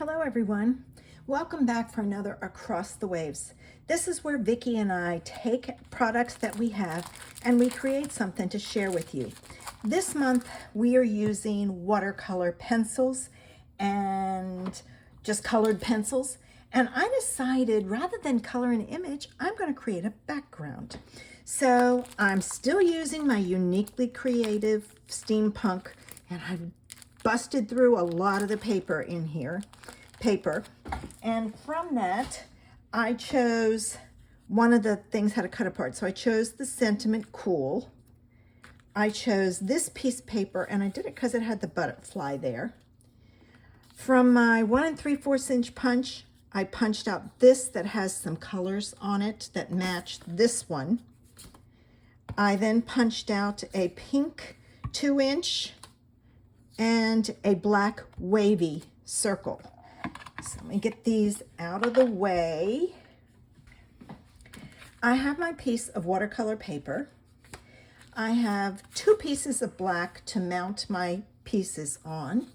Hello everyone. Welcome back for another Across the Waves. This is where Vicki and I take products that we have and we create something to share with you. This month we are using watercolor pencils and just colored pencils. And I decided rather than color an image, I'm going to create a background. So I'm still using my uniquely creative Steampunk, and I've busted through a lot of the paper in here. And from that, I chose one of the things how to cut apart. So I chose the Sentiment Cool. I chose this piece of paper, and I did it because it had the butterfly there. From my 1 3/4 inch punch, I punched out this that has some colors on it that matched this one. I then punched out a pink 2 inch and a black wavy circle. So let me get these out of the way. I have my piece of watercolor paper. I have 2 pieces of black to mount my pieces on.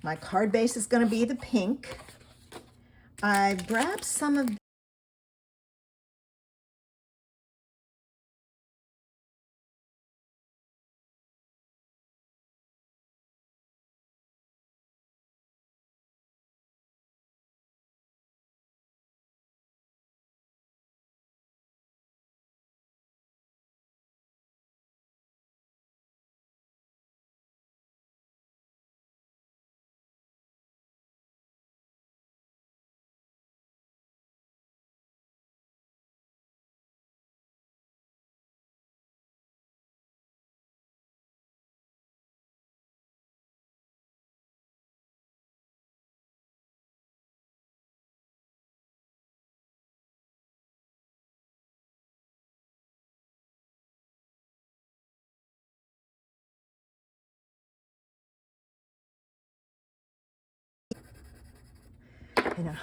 My card base is going to be the pink. I've grabbed some of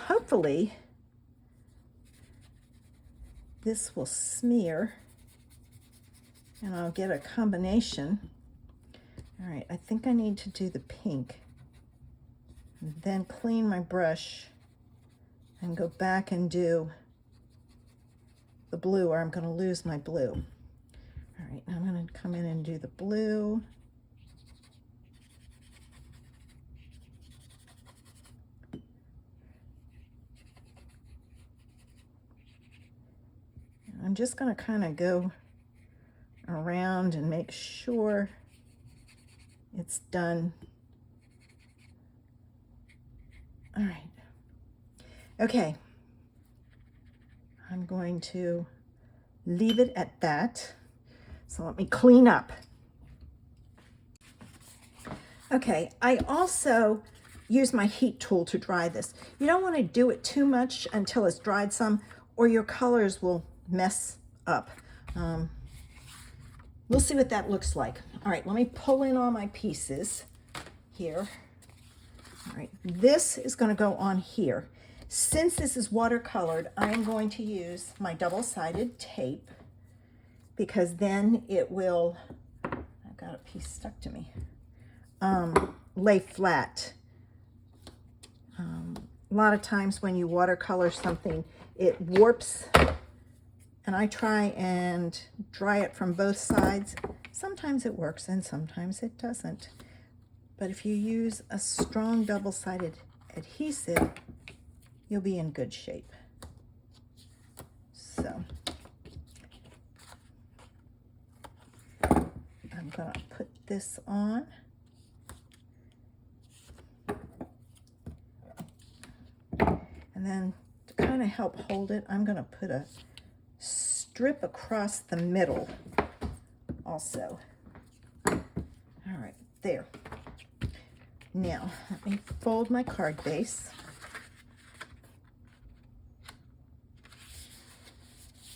hopefully this will smear and I'll get a combination. All right, I think I need to do the pink and then clean my brush and go back and do the blue, or I'm going to lose my blue. All right, now I'm going to come in and do the blue. I'm just going to kind of go around and make sure it's done. All right. Okay. I'm going to leave it at that. So let me clean up. Okay, I also use my heat tool to dry this. You don't want to do it too much until it's dried some, or your colors will mess up. We'll see what that looks like. All right, let me pull in all my pieces here. All right, this is going to go on here. Since this is watercolored, I am going to use my double-sided tape because then it will, I've got a piece stuck to me, lay flat. A lot of times when you watercolor something, it warps, and I try and dry it from both sides. Sometimes it works and sometimes it doesn't. But if you use a strong double-sided adhesive, you'll be in good shape. So I'm going to put this on. And then to kind of help hold it, I'm going to put a strip across the middle also. All right, there. Now, let me fold my card base.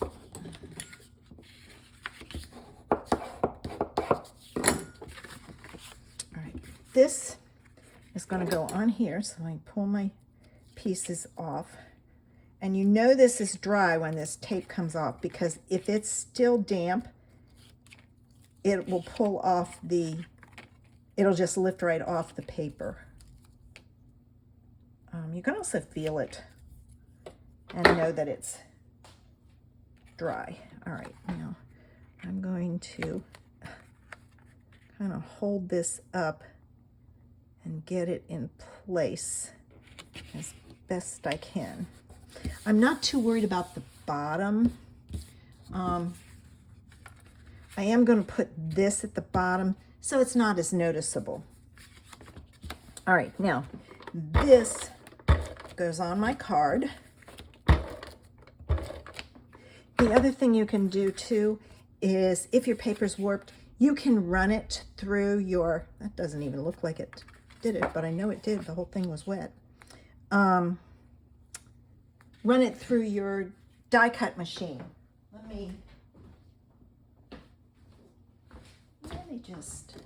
All right, this is going to go on here, so I pull my pieces off. And you know this is dry when this tape comes off, because if it's still damp, it will pull off it'll just lift right off the paper. You can also feel it and know that it's dry. All right, now I'm going to kind of hold this up and get it in place as best I can. I'm not too worried about the bottom. I am going to put this at the bottom so it's not as noticeable. All right, now this goes on my card. The other thing you can do too is if your paper's warped, you can run it through your, that doesn't even look like it did it, but I know it did. The whole thing was wet. Run it through your die cut machine. Let me just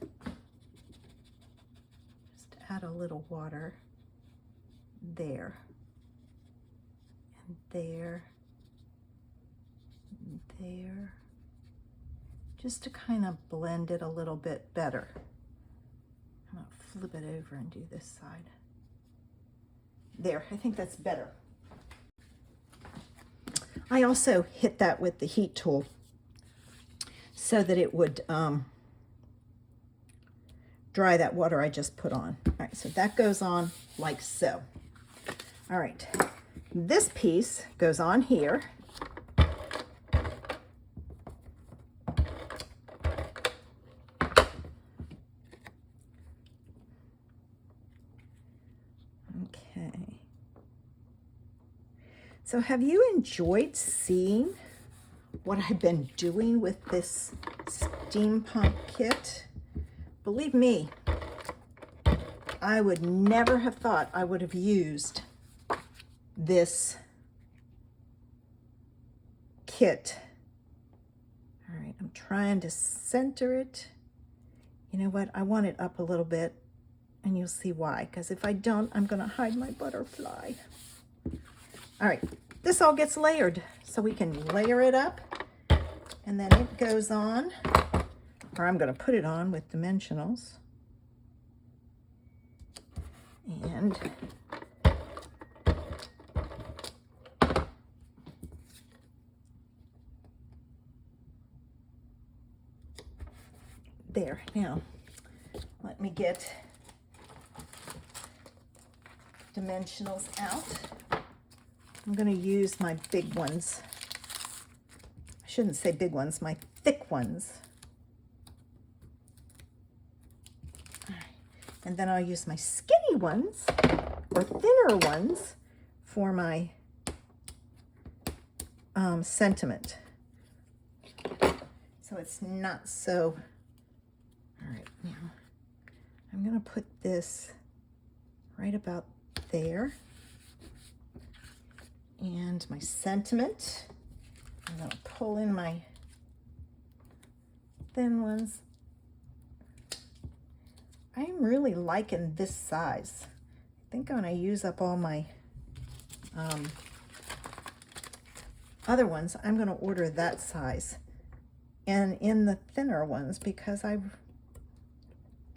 add a little water there and there and there, just to kind of blend it a little bit better. I'm going to flip it over and do this side. There, I think that's better. I also hit that with the heat tool so that it would dry that water I just put on. All right, so that goes on like so. All right, this piece goes on here. Okay. So have you enjoyed seeing what I've been doing with this Steampunk kit? Believe me, I would never have thought I would have used this kit. All right, I'm trying to center it. You know what? I want it up a little bit, and you'll see why. Because if I don't, I'm going to hide my butterfly. All right, this all gets layered, so we can layer it up, and then it goes on. Or I'm going to put it on with dimensionals. And there. Now, let me get dimensionals out. I'm going to use my big ones. I shouldn't say big ones, my thick ones. And then I'll use my skinny ones or thinner ones for my sentiment. So it's not so, all right, now I'm going to put this right about there. And my sentiment, I'm going to pull in my thin ones. I'm really liking this size. I think when I use up all my other ones, I'm going to order that size. And in the thinner ones, because I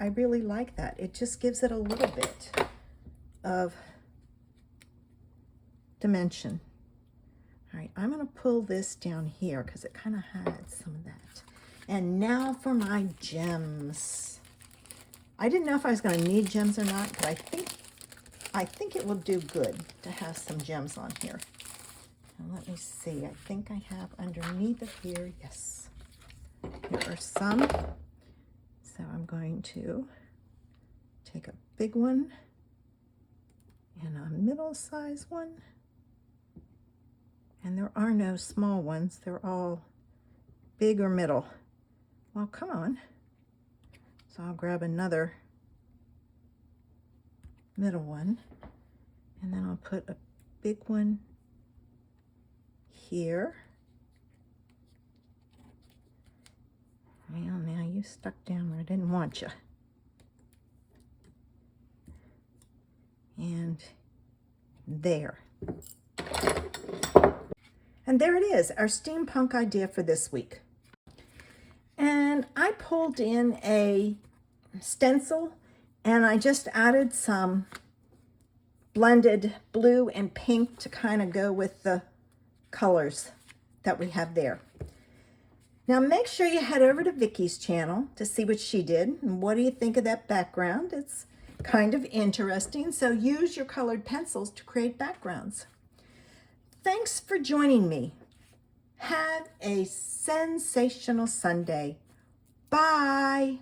really like that. It just gives it a little bit of dimension. All right, I'm going to pull this down here because it kind of had some of that. And now for my gems. I didn't know if I was going to need gems or not, but I think it will do good to have some gems on here. And let me see. I think I have underneath of here. Yes, here are some. So I'm going to take a big one and a middle-sized one. And there are no small ones. They're all big or middle. Well, come on. So I'll grab another middle one, and then I'll put a big one here. Well, now you stuck down where I didn't want you. And there. And there it is, our steampunk idea for this week. And I pulled in a stencil and I just added some blended blue and pink to kind of go with the colors that we have there. Now make sure you head over to Vicky's channel to see what she did. And what do you think of that background? It's kind of interesting. So use your colored pencils to create backgrounds. Thanks for joining me. Have a sensational Sunday. Bye.